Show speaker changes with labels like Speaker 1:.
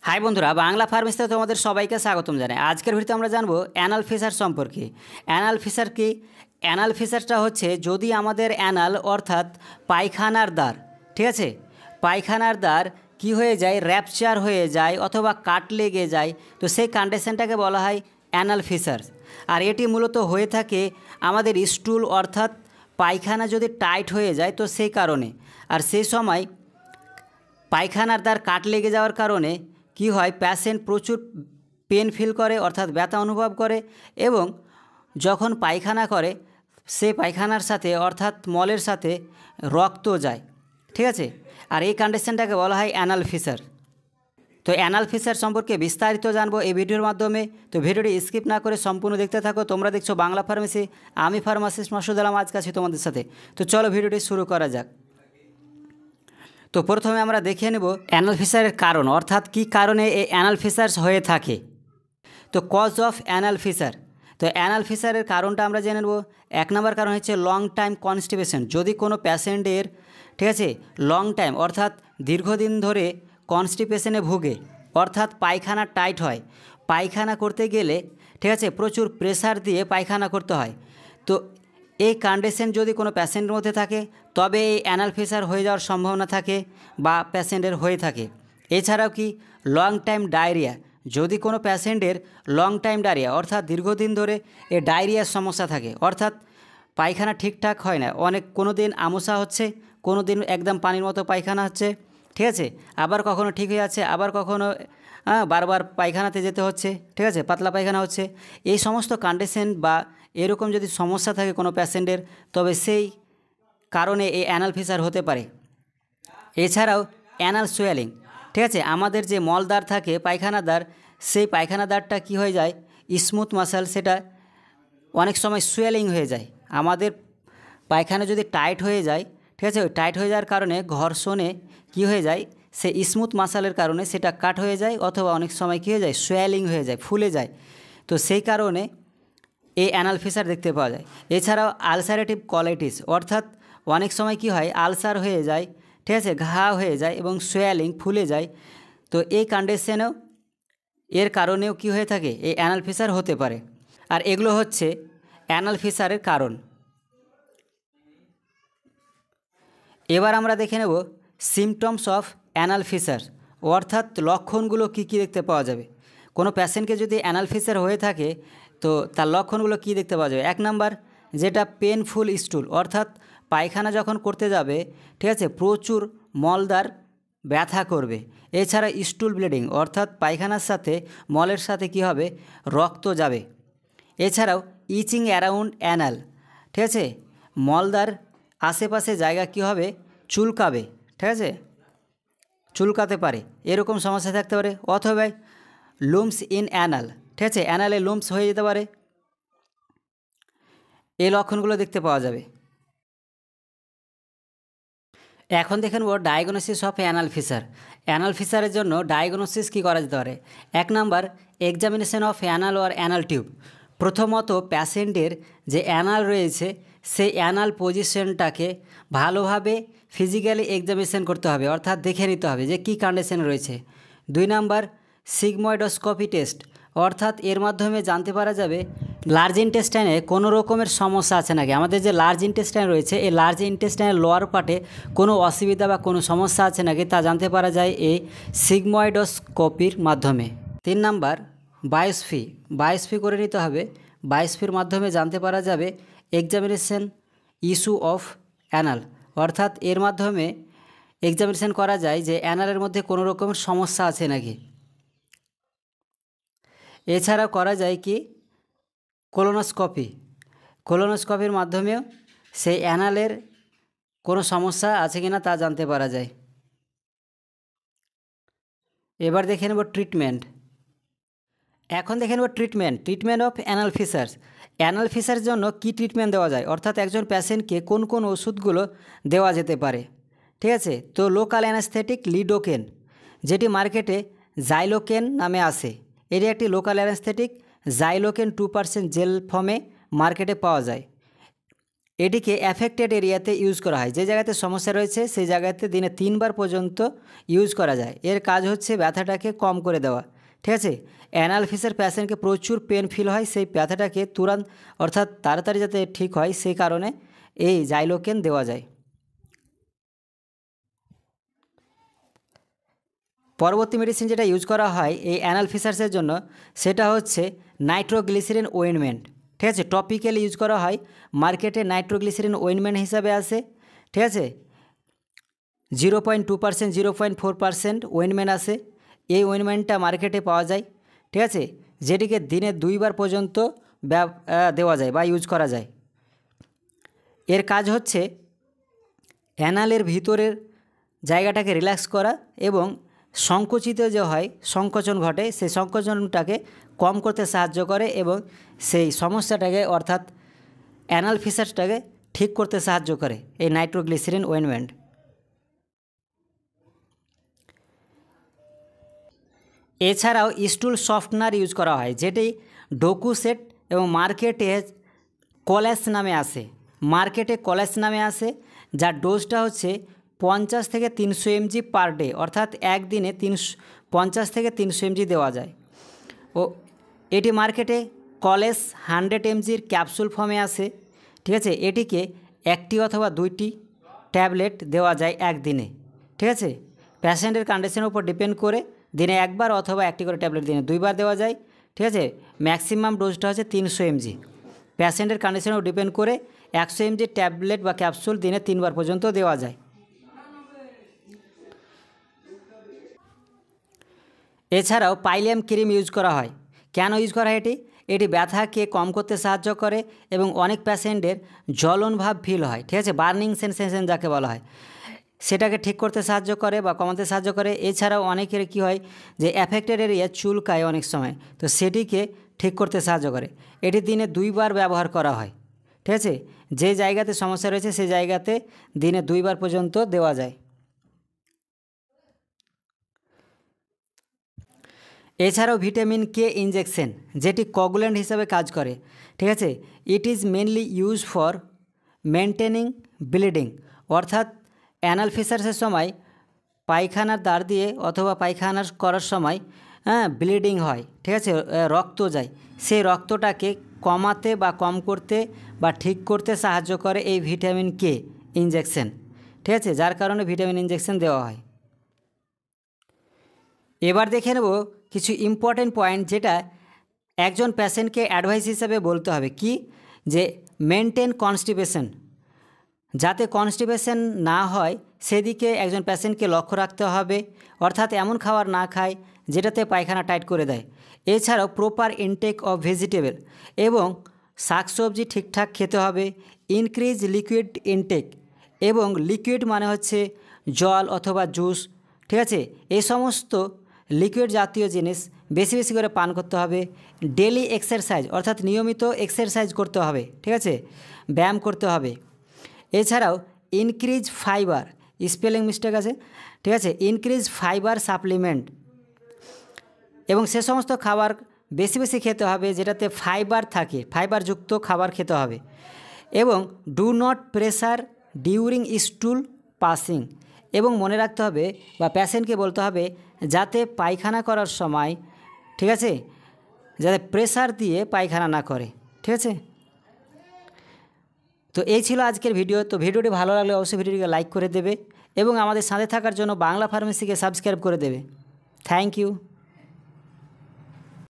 Speaker 1: High বন্ধুরা, বাংলা ফার্মেসিতে তোমাদের সবাইকে স্বাগতম জানাই। আজকের ভিডিওতে আমরা জানবো অ্যানাল ফিসার সম্পর্কে। অ্যানাল ফিসার কি? অ্যানাল ফিসারটা হচ্ছে যদি আমাদের অ্যানাল অর্থাৎ পায়খানার দ্বার, ঠিক আছে, পায়খানার দ্বার কি হয়ে যায়, র্যাপচার হয়ে যায় অথবা কাট লেগে যায়, তো সেই কন্ডিশনটাকে বলা হয় অ্যানাল ফিসার। আর এটি মূলত হয়ে থাকে আমাদের স্টুল অর্থাৎ পায়খানা যদি টাইট হয়ে যায় তো সেই কারণে। আর সেই সময় পায়খানার দ্বার কাট লেগে যাওয়ার কারণে কি হয়, পেশেন্ট প্রচুর পেন ফিল করে অর্থাৎ ব্যথা অনুভব করে এবং যখন পায়খানা করে সে পায়খানার সাথে অর্থাৎ মলের সাথে রক্ত যায়, ঠিক আছে। আর এই কন্ডিশনটাকে বলা হয় অ্যানাল ফিসার। তো অ্যানাল ফিসার সম্পর্কে বিস্তারিত জানবো এই ভিডিওর মাধ্যমে। তো ভিডিওটি স্কিপ না করে সম্পূর্ণ দেখতে থাকো। তোমরা দেখছো বাংলা ফার্মেসি, আমি ফার্মাসিস্ট মাসুদ আলম আজকে আছি তোমাদের সাথে। তো চলো ভিডিওটি শুরু করা যাক। তো প্রথমে আমরা দেখে নেব অ্যানাল ফিসারের কারণ, অর্থাৎ কী কারণে এই অ্যানাল ফিসার হয়ে থাকে। তো কজ অফ অ্যানাল ফিসার। তো অ্যানাল ফিসারের কারণটা আমরা জেনে নেব। এক নম্বর কারণ হচ্ছে লং টাইম কনস্টিপেশন। যদি কোনো প্যাশেন্টের, ঠিক আছে, লং টাইম অর্থাৎ দীর্ঘদিন ধরে কনস্টিপেশনে ভুগে অর্থাৎ পায়খানা টাইট হয়, পায়খানা করতে গেলে, ঠিক আছে, প্রচুর প্রেসার দিয়ে পায়খানা করতে হয়। তো এই কন্ডিশন যদি কোনো প্যাশেন্টের মধ্যে থাকে তবে এই অ্যানাল ফিসার হয়ে যাওয়ার সম্ভাবনা থাকে বা প্যাশেন্টের হয়ে থাকে। এছাড়াও কি লং টাইম ডায়রিয়া। যদি কোনো প্যাশেন্টের লং টাইম ডায়রিয়া অর্থাৎ দীর্ঘদিন ধরে এই ডায়রিয়ার সমস্যা থাকে, অর্থাৎ পায়খানা ঠিকঠাক হয় না, কোনো দিন আমসা হচ্ছে, কোনো দিন একদম পানির মতো পায়খানা হচ্ছে, ঠিক আছে, আবার কখনো ঠিক হয়ে যাচ্ছে, আবার কখনো বারবার পায়খানাতে যেতে হচ্ছে, ঠিক আছে, পাতলা পায়খানা হচ্ছে। এই সমস্ত কন্ডিশন বা এরকম যদি সমস্যা থাকে কোনো প্যাশেন্টের তবে সেই কারণে এই অ্যানাল ফিসার হতে পারে। এছাড়াও অ্যানাল সোয়েলিং, ঠিক আছে, আমাদের যে মলদ্বার থাকে পায়খানাদ্বার, সেই পায়খানাদ্বারটা কি হয়ে যায়, স্মুথ মাসেল, সেটা অনেক সময় সোয়েলিং হয়ে যায়। আমাদের পায়খানা যদি টাইট হয়ে যায়, ঠিক আছে, ওই টাইট হয়ে যাওয়ার কারণে ঘর্ষণে কি হয়ে যায়, সে স্মুথ মাসেলের কারণে সেটা কাট হয়ে যায় অথবা অনেক সময় কী হয়ে যায়, সোয়েলিং হয়ে যায়, ফুলে যায়। তো সেই কারণে এই অ্যানাল ফিসার দেখতে পাওয়া যায়। এছাড়াও আলসারেটিভ কলাইটিস, অর্থাৎ অনেক সময় কি হয়, আলসার হয়ে যায়, ঠিক আছে, ঘা হয়ে যায় এবং সোয়েলিং ফুলে যায়। তো এই কন্ডিশনেও এর কারণেও কি হয়ে থাকে, এই অ্যানাল ফিসার হতে পারে। আর এগুলো হচ্ছে অ্যানাল ফিসারের কারণ। এবার আমরা দেখে নেব সিমটমস অফ অ্যানাল ফিসার, অর্থাৎ লক্ষণগুলো কি কি দেখতে পাওয়া যাবে। কোনো প্যাশেন্টকে যদি অ্যানাল ফিসার হয়ে থাকে তো তার লক্ষণগুলো কি দেখতে পাওয়া যাবে। এক নাম্বার যেটা পেনফুল স্টুল, অর্থাৎ পায়খানা যখন করতে যাবে, ঠিক আছে, প্রচুর মলদ্বার ব্যথা করবে। এছাড়া স্টুল ব্লিডিং, অর্থাৎ পায়খানার সাথে মলের সাথে কি হবে, রক্ত যাবে। এছাড়াও ইচিং অ্যারাউন্ড অ্যানাল, ঠিক আছে, মলদ্বার আশেপাশে জায়গা কি হবে, চুলকাবে, ঠিক আছে, চুলকাতে পারে, এরকম সমস্যা থাকতে পারে। অথবা লুমস ইন অ্যানাল, ঠিক আছে, অ্যানালে লুমস হয়ে যেতে পারে। এই লক্ষণগুলো দেখতে পাওয়া যাবে। এখন দেখে নেব diagnosis of anal fissure. Anal ফিসারের জন্য ডায়াগনোসিস কী করা যেতে পারে। এক number examination of anal or anal tube. প্রথমত প্যাশেন্টের যে অ্যানাল রয়েছে সেই অ্যানাল পজিশনটাকে ভালোভাবে ফিজিক্যালি এক্সামিনেশন করতে হবে, অর্থাৎ দেখে নিতে হবে যে কী কন্ডিশন রয়েছে। দুই নাম্বার সিগময়েডোস্কোপি টেস্ট, অর্থাৎ এর মাধ্যমে জানতে পারা যাবে লার্জ ইন্টেস্টাইনে কোনো রকমের সমস্যা আছে নাকি। আমাদের যে লার্জ ইন্টেস্টাইন রয়েছে এই লার্জ ইন্টেস্টাইনের লোয়ার পার্টে কোনো অসুবিধা বা কোনো সমস্যা আছে নাকি তা জানতে পারা যায় এই সিগময়েডোস্কোপির মাধ্যমে। তিন নাম্বার বায়োপসি করে নিতে হবে। বায়োপসির মাধ্যমে জানতে পারা যাবে এক্সামিনেশন ইস্যু অফ অ্যানাল, অর্থাৎ এর মাধ্যমে এক্সামিনেশন করা যায় যে অ্যানালের মধ্যে কোনো রকমের সমস্যা আছে নাকি। এছাড়াও করা যায় কি কোলোনোস্কোপির মাধ্যমেও সেই অ্যানালের কোনো সমস্যা আছে কিনা তা জানতে পারা যায়। এবার দেখে নেব ট্রিটমেন্ট। এখন দেখে নেব treatment of anal fissure. Anal ফিসারের জন্য কি ট্রিটমেন্ট দেওয়া যায়, অর্থাৎ একজন প্যাশেন্টকে কোন কোন ওষুধগুলো দেওয়া যেতে পারে, ঠিক আছে। তো লোকাল অ্যানাস্থেটিক লিডোকেন, যেটি মার্কেটে জাইলোকেন নামে আসে, এটি একটি লোকাল অ্যানাস্থেটিক। জাইলোকেন 2% জেল ফর্মে মার্কেটে পাওয়া যায়। এটিকে অ্যাফেক্টেড এরিয়াতে ইউজ করা হয়, যে জায়গাতে সমস্যা রয়েছে সেই জায়গাতে দিনে 3 বার পর্যন্ত ইউজ করা যায়। এর কাজ হচ্ছে ব্যথাটাকে কম করে দেওয়া, ঠিক আছে। অ্যানাল ফিসার পেশেন্টকে প্রচুর পেন ফিল হয়, সেই ব্যথাটাকে তুরন্ত অর্থাৎ তাড়াতাড়ি যাতে ঠিক হয় সেই কারণে এই জাইলোকেন দেওয়া যায়। পরবর্তী মেডিসিন যেটা ইউজ করা হয় এই অ্যানাল ফিসার্সের জন্য সেটা হচ্ছে নাইট্রোগ্লিসারিন ওয়েনমেন্ট, ঠিক আছে। টপিক্যালি ইউজ করা হয়, মার্কেটে নাইট্রোগ্লিসারিন ওয়েনমেন্ট হিসাবে আসে, ঠিক আছে। 0.2% 0.4% ওয়েনমেন্ট আসে। এই ওয়েনমেন্টটা মার্কেটে পাওয়া যায়, ঠিক আছে, যেটিকে দিনে 2 বার পর্যন্ত দেওয়া যায় বা ইউজ করা যায়। এর কাজ হচ্ছে অ্যানালের ভিতরের জায়গাটাকে রিল্যাক্স করা এবং সংকুচিত যে হয় সংকোচন ঘটে সেই সংকোচনটাকে কম করতে সাহায্য করে এবং সেই সমস্যাটাকে অর্থাৎ অ্যানাল ফিসারটাকে ঠিক করতে সাহায্য করে এই নাইট্রোগ্লিসারিন ওয়েনমেন্ট। এছাড়াও স্টুল সফটনার ইউজ করা হয়, যেটি ডোকুসেট এবং মার্কেটে কলেস নামে আসে, যার ডোজটা হচ্ছে 50 থেকে 300 mg পার ডে, অর্থাৎ একদিনে 50 থেকে 300 mg দেওয়া যায়। ও এটি মার্কেটে কলেস 100 mgর ক্যাপসুল ফর্মে আসে, ঠিক আছে। এটিকে 1টি অথবা 2টি ট্যাবলেট দেওয়া যায় একদিনে, ঠিক আছে। প্যাশেন্টের কন্ডিশনের উপর ডিপেন্ড করে দিনে 1 বার অথবা 1টি করে ট্যাবলেট দিনে 2 বার দেওয়া যায়, ঠিক আছে। ম্যাক্সিমাম ডোজটা হচ্ছে 300 mg। প্যাশেন্টের কন্ডিশনের উপর ডিপেন্ড করে 100 mg ট্যাবলেট বা ক্যাপসুল দিনে 3 বার পর্যন্ত দেওয়া যায়। এছাড়াও পাইলিয়াম ক্রিম ইউজ করা হয়। কেন ইউজ করা হয়? এটি ব্যথাকে কম করতে সাহায্য করে এবং অনেক পেশেন্টের জ্বলন ভাব ফিল হয়, ঠিক আছে, বার্নিং সেন্সেশন যাকে বলা হয়, সেটাকে ঠিক করতে সাহায্য করে বা কমাতে সাহায্য করে। এছাড়াও অনেকের কি হয় যে অ্যাফেক্টেড এরিয়া চুলকায় অনেক সময়, তো সেটিকে ঠিক করতে সাহায্য করে। এটি দিনে 2 বার ব্যবহার করা হয়, ঠিক আছে। যে জায়গাতে সমস্যা রয়েছে সেই জায়গাতে দিনে 2 বার পর্যন্ত দেওয়া যায়। এছাড়াও ভিটামিন কে ইনজেকশন, যেটি কগুল্যান্ট হিসাবে কাজ করে, ঠিক আছে। It is mainly use for maintaining bleeding, অর্থাৎ অ্যানাল ফিসার্সের সময় পায়খানার দ্বার দিয়ে অথবা পায়খানা করার সময় ব্লিডিং হয়, ঠিক আছে, রক্ত যায়, সেই রক্তটাকে কমাতে বা কম করতে বা ঠিক করতে সাহায্য করে এই ভিটামিন কে ইনজেকশন, ঠিক আছে, যার কারণে ভিটামিন ইনজেকশন দেওয়া হয়। এবার দেখে নেব কিছু ইম্পর্টেন্ট পয়েন্ট যেটা একজন পেশেন্টকে অ্যাডভাইস হিসাবে বলতে হবে, কি যে মেনটেন কনস্টিপেশন, যাতে কনস্টিপেশন না হয় সেদিকে একজন পেশেন্টকে লক্ষ্য রাখতে হবে, অর্থাৎ এমন খাবার না খায় যেটাতে পায়খানা টাইট করে দেয়। এছাড়াও প্রপার ইনটেক অফ ভেজিটেবল এবং শাকসবজি ঠিকঠাক খেতে হবে। ইনক্রিজ লিকুইড ইনটেক, এবং লিকুইড মানে হচ্ছে জল অথবা জুস, ঠিক আছে, এই সমস্ত লিকুইড জাতীয় জিনিস বেশি বেশি করে পান করতে হবে। ডেলি এক্সারসাইজ, অর্থাৎ নিয়মিত এক্সারসাইজ করতে হবে, ঠিক আছে, ব্যায়াম করতে হবে। এছাড়াও ইনক্রিজ ফাইবার, স্পেলিং মিস্টেক আছে, ঠিক আছে, ইনক্রিজ ফাইবার সাপ্লিমেন্ট, এবং সে সমস্ত খাবার বেশি বেশি খেতে হবে যেটাতে ফাইবার থাকে, ফাইবারযুক্ত খাবার খেতে হবে। এবং do not pressure during স্টুল passing, এবং মনে রাখতে হবে বা পেশেন্টকে বলতে হবে যাতে পায়খানা করার সময়, ঠিক আছে, যাতে প্রেসার দিয়ে পায়খানা না করে, ঠিক আছে। তো এই ছিল আজকের ভিডিও। তো ভিডিওটি ভালো লাগলে অবশ্যই ভিডিওটিকে লাইক করে দেবে এবং আমাদের সাথে থাকার জন্য বাংলা ফার্মেসিকে সাবস্ক্রাইব করে দেবে। Thank you.